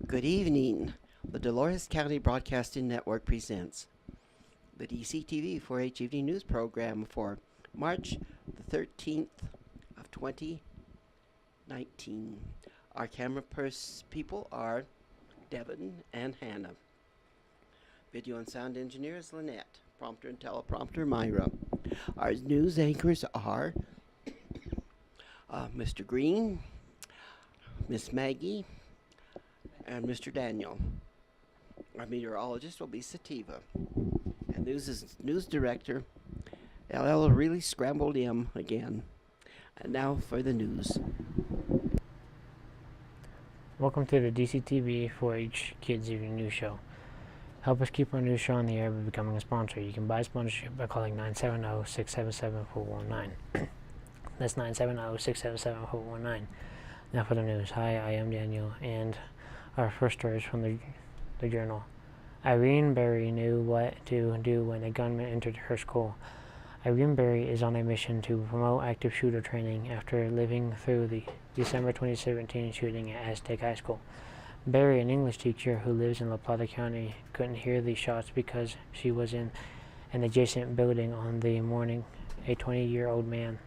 Good evening. The Dolores County Broadcasting Network presents the DCTV 4-H Evening News Program for March the 13th of 2019. Our camera people are Devin and Hannah. Video and sound engineer is Lynette. Prompter and teleprompter Myra. Our news anchors are Mr. Green, Miss Maggie, and Mr. Daniel. Our meteorologist will be Sativa. And news director, LL really scrambled him again. And now for the news. Welcome to the DCTV 4-H Kids Evening News Show. Help us keep our news show on the air by becoming a sponsor. You can buy sponsorship by calling 970-677-419. That's 970-677-419. Now for the news. Hi, I am Daniel, and our first story is from the Journal. Irene Berry knew what to do when a gunman entered her school. Irene Berry is on a mission to promote active shooter training after living through the December 2017 shooting at Aztec High School. Berry, an English teacher who lives in La Plata County, couldn't hear the shots because she was in an adjacent building on the morning a 20-year-old man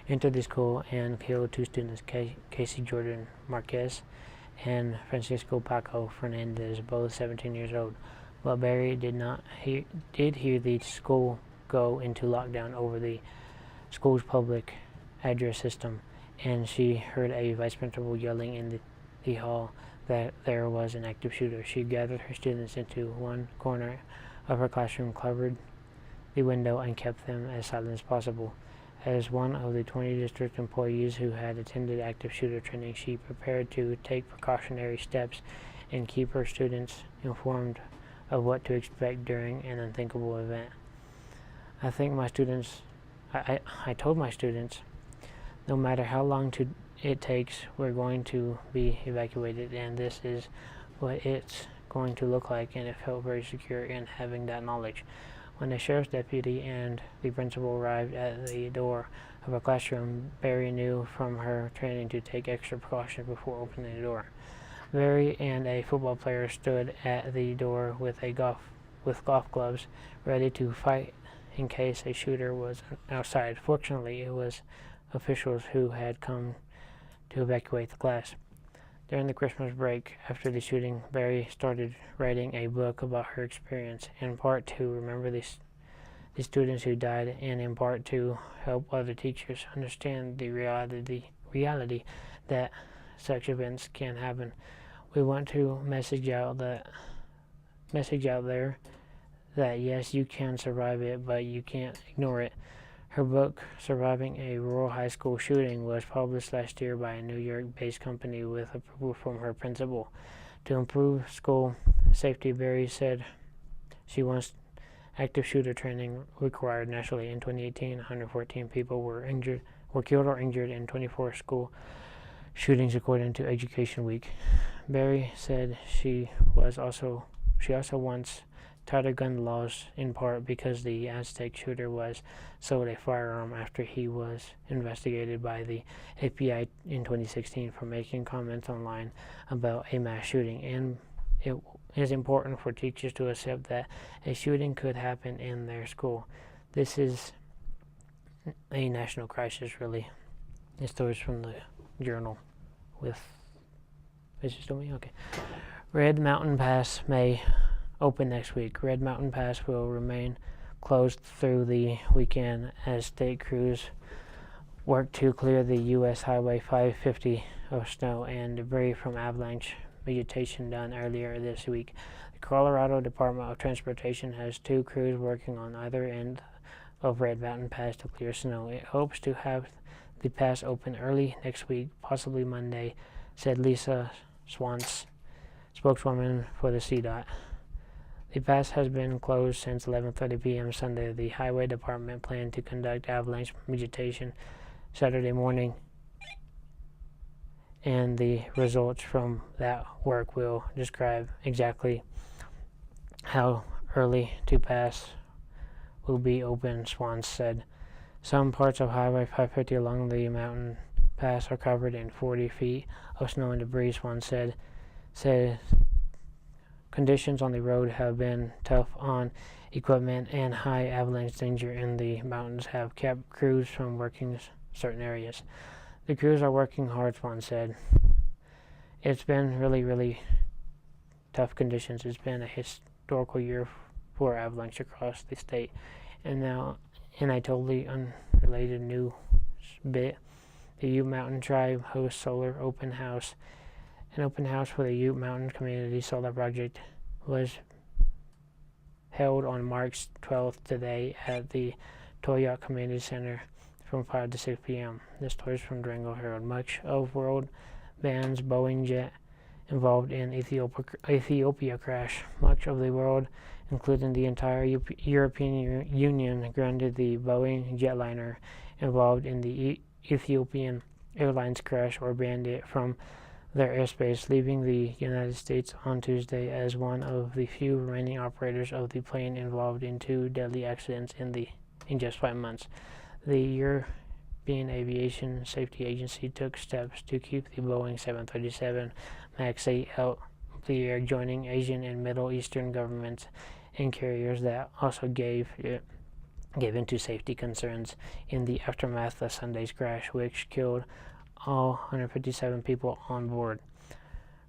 entered the school and killed two students, Casey Jordan Marquez and Francisco Paco Fernandez, both 17 years old. But Berry did hear the school go into lockdown over the school's public address system, and she heard a vice principal yelling in the hall that there was an active shooter. She gathered her students into one corner of her classroom, covered the window, and kept them as silent as possible. As one of the 20 district employees who had attended active shooter training, she prepared to take precautionary steps and keep her students informed of what to expect during an unthinkable event. I told my students, no matter how long it takes, we're going to be evacuated, and this is what it's going to look like, and it felt very secure in having that knowledge. When the sheriff's deputy and the principal arrived at the door of her classroom, Berry knew from her training to take extra precautions before opening the door. Berry and a football player stood at the door with golf gloves, ready to fight in case a shooter was outside. Fortunately, it was officials who had come to evacuate the class. During the Christmas break after the shooting, Berry started writing a book about her experience, in part to remember the students who died, and in part to help other teachers understand the reality that such events can happen. We want to message out there that yes, you can survive it, but you can't ignore it. Her book, Surviving a Rural High School Shooting, was published last year by a New York-based company with approval from her principal. To improve school safety, Berry said she wants active shooter training required nationally. In 2018, 114 people were killed or injured in 24 school shootings, according to Education Week. Berry said she also wants tighter gun laws, in part because the Aztec shooter was sold a firearm after he was investigated by the FBI in 2016 for making comments online about a mass shooting. And it is important for teachers to accept that a shooting could happen in their school. This is a national crisis, really. This story is from the Journal with... Is it still me? Okay. Red Mountain Pass may open next week. Red Mountain Pass will remain closed through the weekend as state crews work to clear the U.S. Highway 550 of snow and debris from avalanche vegetation done earlier this week. The Colorado Department of Transportation has two crews working on either end of Red Mountain Pass to clear snow. It hopes to have the pass open early next week, possibly Monday, said Lisa Swans, spokeswoman for the CDOT. The pass has been closed since 11:30 p.m. Sunday. The Highway Department planned to conduct avalanche vegetation Saturday morning, and the results from that work will describe exactly how early to pass will be open, Swans said. Some parts of Highway 550 along the mountain pass are covered in 40 feet of snow and debris, Swans said. said conditions on the road have been tough on equipment, and high avalanche danger in the mountains have kept crews from working certain areas. The crews are working hard, Swan said. It's been really tough conditions. It's been a historical year for avalanche across the state. And now, in a totally unrelated new bit, the Ute Mountain Tribe hosts Solar Open House. An open house for the Ute Mountain Community Solar Project was held on March 12th today at the Toyot Community Center from 5 to 6 p.m. This story is from Durango Herald. Much of world bands Boeing jet involved in Ethiopia crash. Much of the world, including the entire European Union, grounded the Boeing jetliner involved in the Ethiopian Airlines crash or banned it from their airspace, leaving the United States on Tuesday as one of the few remaining operators of the plane involved in 2 deadly accidents in just 5 months. The European Aviation Safety Agency took steps to keep the Boeing 737 MAX 8 out of the air, joining Asian and Middle Eastern governments and carriers that also gave in to safety concerns in the aftermath of Sunday's crash, which killed all 157 people on board.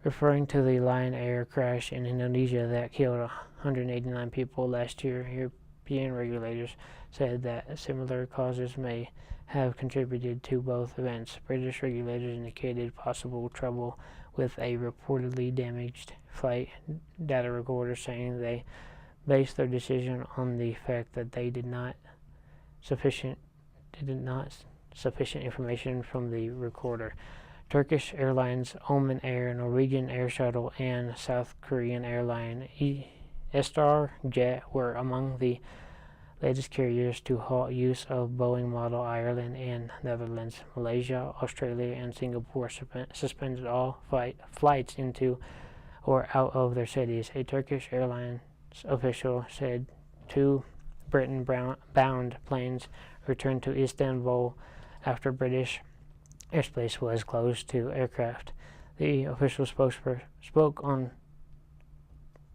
Referring to the Lion Air crash in Indonesia that killed 189 people last year, European regulators said that similar causes may have contributed to both events. British regulators indicated possible trouble with a reportedly damaged flight data recorder, saying they based their decision on the fact that they did not sufficient information from the recorder. Turkish Airlines, Oman Air, Norwegian Air Shuttle, and South Korean airline Estar Jet were among the latest carriers to halt use of Boeing model. Ireland and Netherlands, Malaysia, Australia, and Singapore suspended all flights into or out of their cities. A Turkish Airlines official said 2 Britain-bound planes returned to Istanbul after British airspace was closed to aircraft. The official spoke on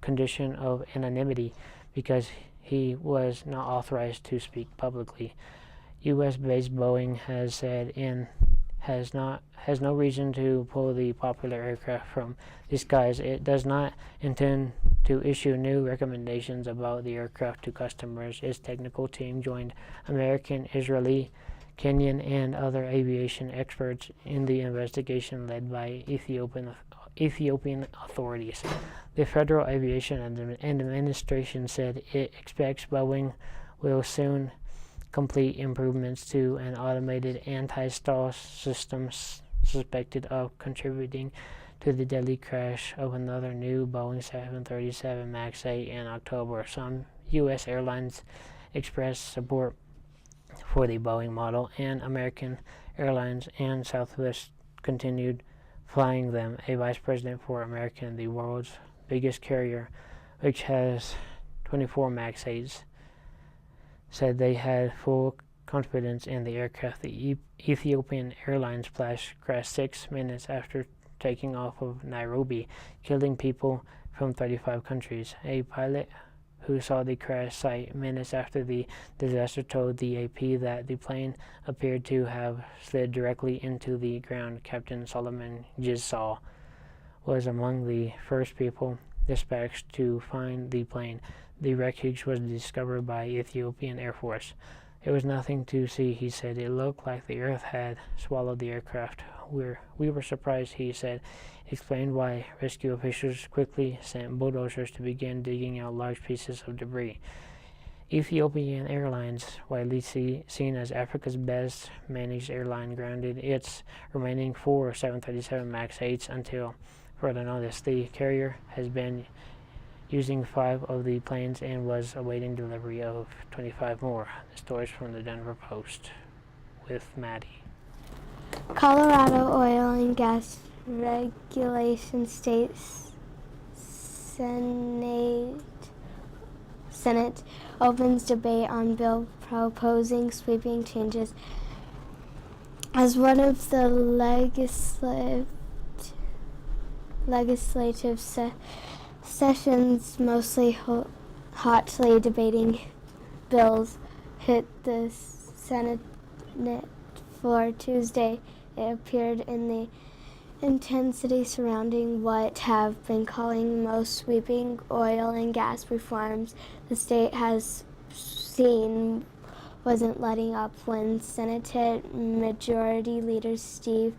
condition of anonymity because he was not authorized to speak publicly. U.S.-based Boeing has said has no reason to pull the popular aircraft from the skies. It does not intend to issue new recommendations about the aircraft to customers. Its technical team joined American, Israeli, Kenyan, and other aviation experts in the investigation led by Ethiopian authorities. The Federal Aviation Administration said it expects Boeing will soon complete improvements to an automated anti-stall system suspected of contributing to the deadly crash of another new Boeing 737 MAX 8 in October. Some U.S. airlines expressed support for the Boeing model, and American Airlines and Southwest continued flying them. A vice president for American, the world's biggest carrier, which has 24 MAX 8s, said they had full confidence in the aircraft. The Ethiopian Airlines crashed 6 minutes after taking off of Nairobi, killing people from 35 countries. A pilot who saw the crash site minutes after the disaster told the AP that the plane appeared to have slid directly into the ground. Captain Solomon Jigsaw was among the first people dispatched to find the plane. The wreckage was discovered by Ethiopian Air Force. There was nothing to see, he said. It looked like the earth had swallowed the aircraft. We were surprised, he said. Explained why rescue officials quickly sent bulldozers to begin digging out large pieces of debris. Ethiopian Airlines, widely seen as Africa's best managed airline, grounded its remaining 4 737 MAX 8s until further notice. The carrier has been using 5 of the planes and was awaiting delivery of 25 more. The stories from the Denver Post with Maddie. Colorado Oil and Gas Regulation State Senate opens debate on bill proposing sweeping changes as one of the legislative sessions, mostly hotly debating bills, hit the Senate floor Tuesday. It appeared in the intensity surrounding what have been calling most sweeping oil and gas reforms the state has seen wasn't letting up when Senate Majority Leader Steve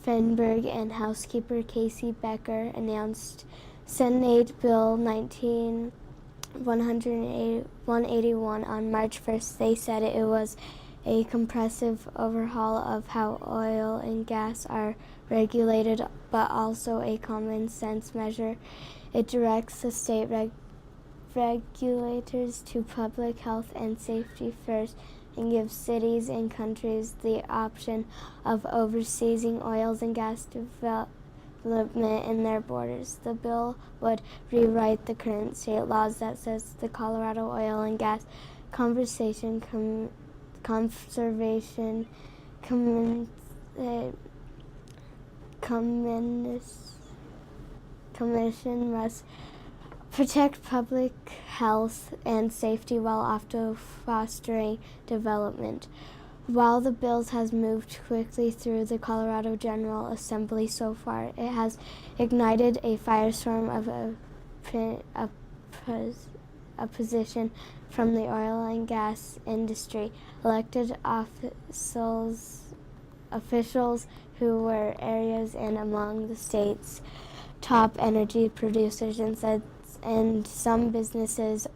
Feinberg and Housekeeper Casey Becker announced Senate Bill 181 on March 1st. They said it was a comprehensive overhaul of how oil and gas are regulated, but also a common sense measure. It directs the state regulators to public health and safety first and gives cities and countries the option of overseeing oil and gas development in their borders. The bill would rewrite the current state laws that says the Colorado Oil and Gas Conservation Commission must protect public health and safety while also fostering development. While the bill has moved quickly through the Colorado General Assembly so far, it has ignited a firestorm of opposition from the oil and gas industry. Elected officials who were areas and among the state's top energy producers and some businesses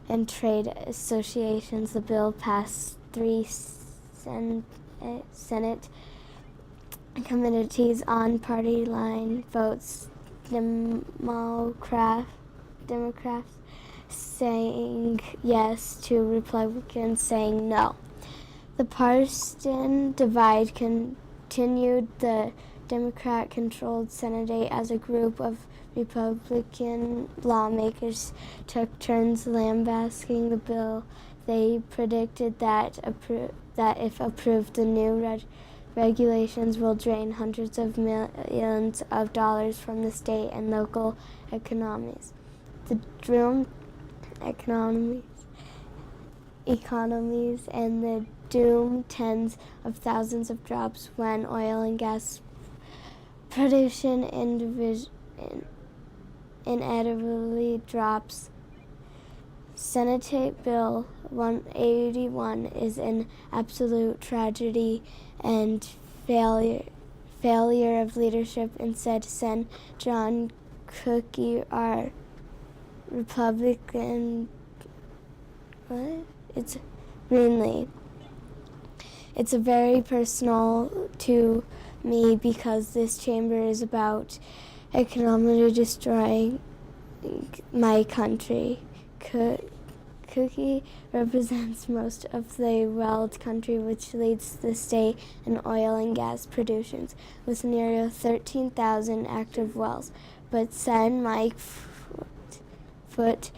and trade associations. The bill passed 3 Senate committees on party line votes. Democrats saying yes to Republicans saying no. The partisan divide continued. The Democrat-controlled Senate as a group of Republican lawmakers took turns lambasting the bill. They predicted that if approved, the new regulations will drain hundreds of millions of dollars from the state and local economies. The economies and the doom tens of thousands of jobs when oil and gas production inevitably drops. Senate Bill 181 is an absolute tragedy and failure of leadership, and said Sen. John Cookie, our Republican. It's Greenlee. It's a very personal to me because this chamber is about economically destroying my country. Cookie represents most of the world country, which leads the state in oil and gas production with nearly 13,000 active wells. But Sen. Mike Foote,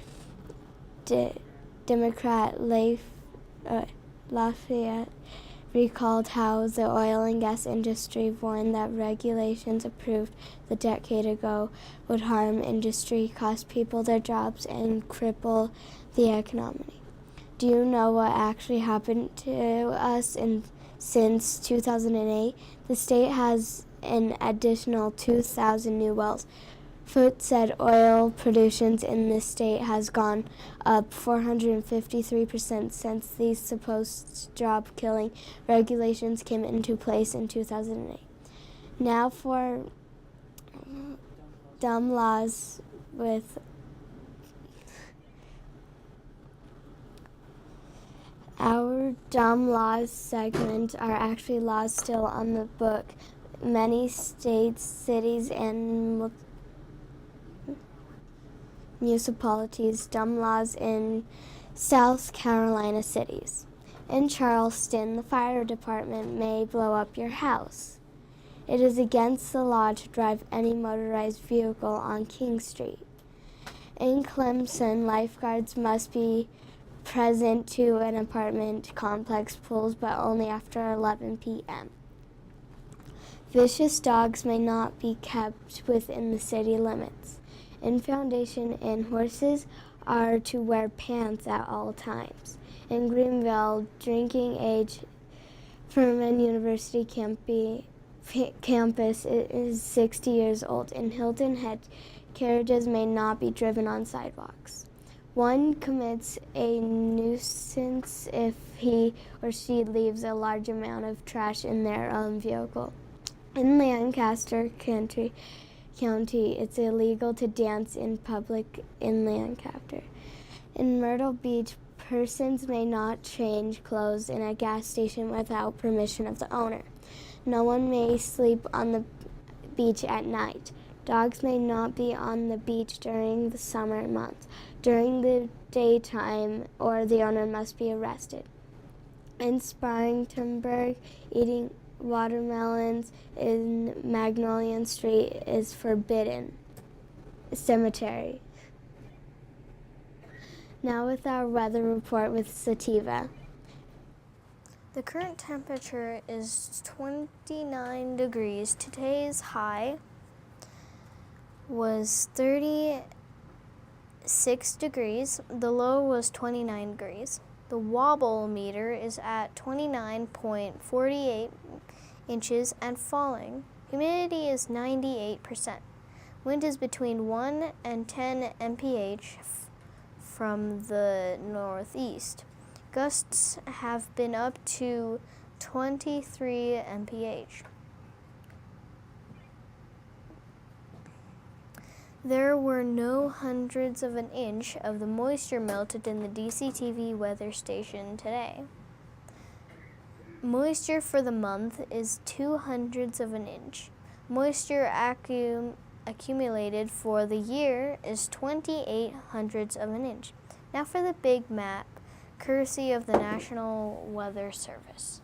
Democrat Lafayette, recalled how the oil and gas industry warned that regulations approved a decade ago would harm industry, cost people their jobs, and cripple the economy. Do you know what actually happened to us since 2008? The state has an additional 2,000 new wells. Foote said oil production in the state has gone up 453% since these supposed job-killing regulations came into place in 2008. Now for dumb laws with our dumb laws segment are actually laws still on the book. Many states, cities, and municipalities dumb laws in South Carolina cities. In Charleston, the fire department may blow up your house. It is against the law to drive any motorized vehicle on King Street. In Clemson, lifeguards must be present to an apartment complex pools, but only after 11 p.m. Vicious dogs may not be kept within the city limits. In Foundation Inn, horses are to wear pants at all times. In Greenville, drinking age Furman University campus is 60 years old. In Hilton Head, carriages may not be driven on sidewalks. One commits a nuisance if he or she leaves a large amount of trash in their own vehicle. In Lancaster County, it's illegal to dance in public in Lancaster. In Myrtle Beach, persons may not change clothes in a gas station without permission of the owner. No one may sleep on the beach at night. Dogs may not be on the beach during the summer months. During the daytime, or the owner must be arrested. In Spartanburg, eating watermelons in Magnolia Street is forbidden. Cemetery. Now with our weather report with Sativa. The current temperature is 29 degrees. Today's high was 36 degrees. The low was 29 degrees. The wobble meter is at 29.48 inches and falling. Humidity is 98%. Wind is between 1 and 10 mph from the northeast. Gusts have been up to 23 mph. There were no hundredths of an inch of the moisture melted in the DCTV weather station today. Moisture for the month is 2/100ths of an inch. Moisture accumulated for the year is 28/100ths of an inch. Now for the big map, courtesy of the National Weather Service.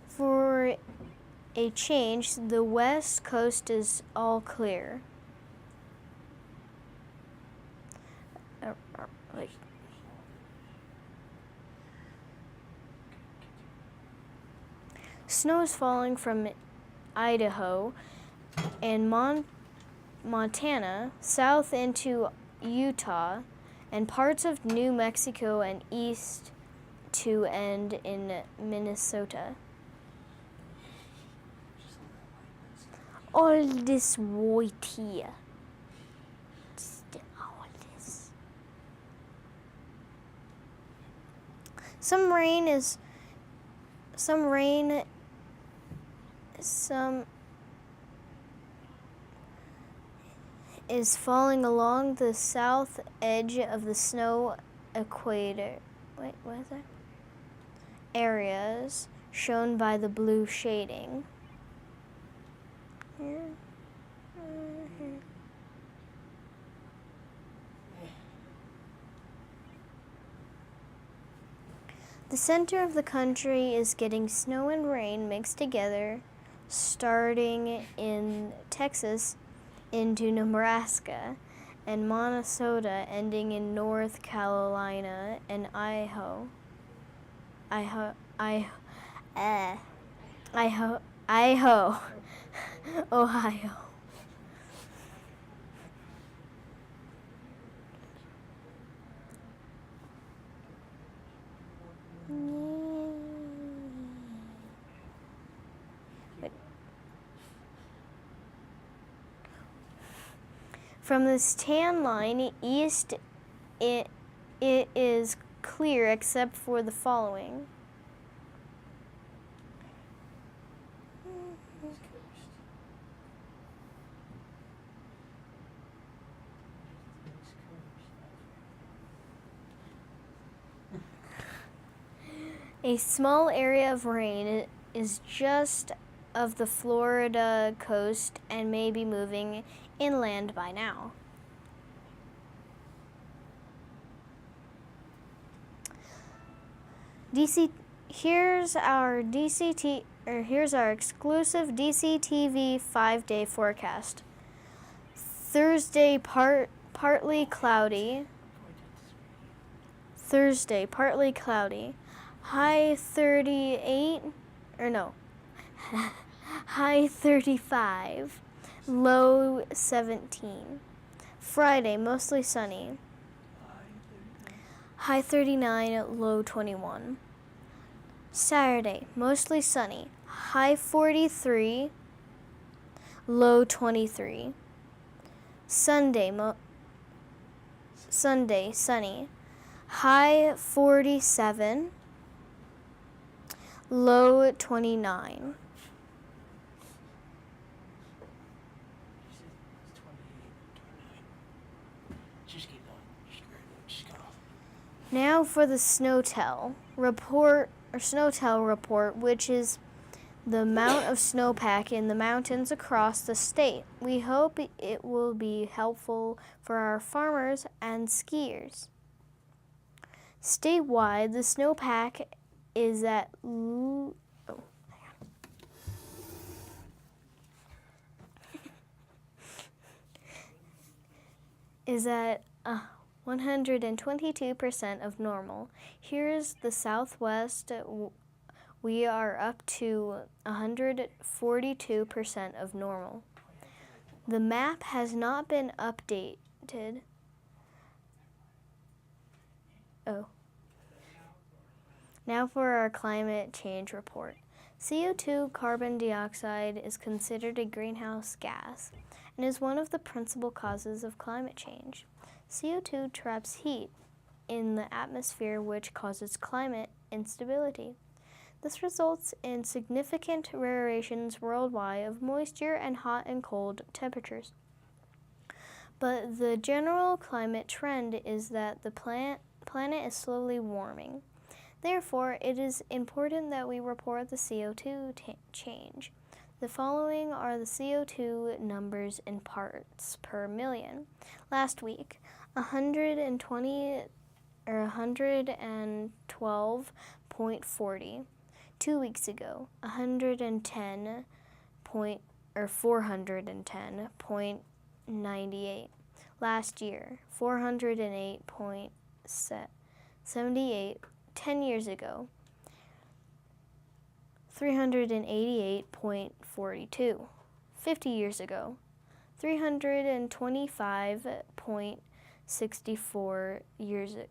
For a change, the west coast is all clear. Snow is falling from Idaho and Montana south into Utah and parts of New Mexico and east to end in Minnesota. All this white here. All this. Some rain is falling along the south edge of the snow equator. Wait, what is that? Areas shown by the blue shading. Here. Here. The center of the country is getting snow and rain mixed together, starting in Texas into Nebraska and Minnesota, ending in North Carolina and Ohio. From this tan line east, it is clear except for the following. A small area of rain is just of the Florida coast and may be moving inland by now. Here's our exclusive DCTV 5-day forecast. Thursday partly cloudy. Thursday, partly cloudy. High 38, or no, high 35, low 17. Friday, mostly sunny. High 39, low 21. Saturday, mostly sunny. High 43, low 23. Sunday, sunny. High 47, low 29. Now for the Snowtel report, which is the amount of snowpack in the mountains across the state. We hope it will be helpful for our farmers and skiers. Statewide, the snowpack is at 122% of normal. Here's the Southwest. We are up to 142% of normal. The map has not been updated. Now for our climate change report. CO2, carbon dioxide, is considered a greenhouse gas and is one of the principal causes of climate change. CO2 traps heat in the atmosphere, which causes climate instability. This results in significant variations worldwide of moisture and hot and cold temperatures. But the general climate trend is that the planet is slowly warming. Therefore, it is important that we report the CO2 change. The following are the CO2 numbers in parts per million. Last week, 112.40. 2 weeks ago, 410.98. Last year, 408.78. 10 years ago, 388.42. 50 years ago, 325.64 years ago.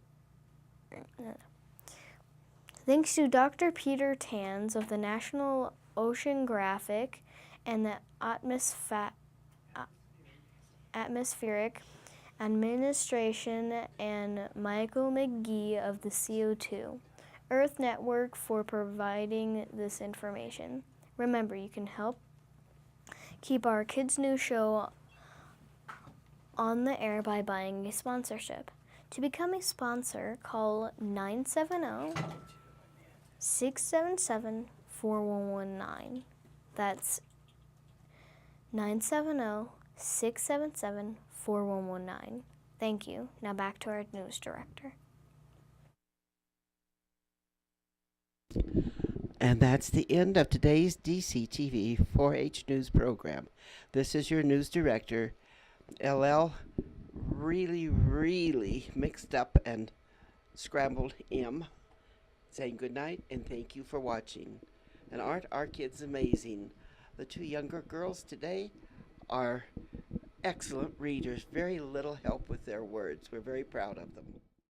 Thanks to Dr. Peter Tans of the National Oceanographic and the Atmospheric Administration and Michael McGee of the CO2 Earth Network for providing this information. Remember, you can help keep our Kids News show on the air by buying a sponsorship. To become a sponsor, call 970-677-4119. That's 970-677-4119. Thank you. Now back to our news director. And that's the end of today's DCTV 4-H news program. This is your news director, LL, really mixed up and scrambled M, saying good night and thank you for watching. And aren't our kids amazing? The two younger girls today are excellent readers, very little help with their words. We're very proud of them.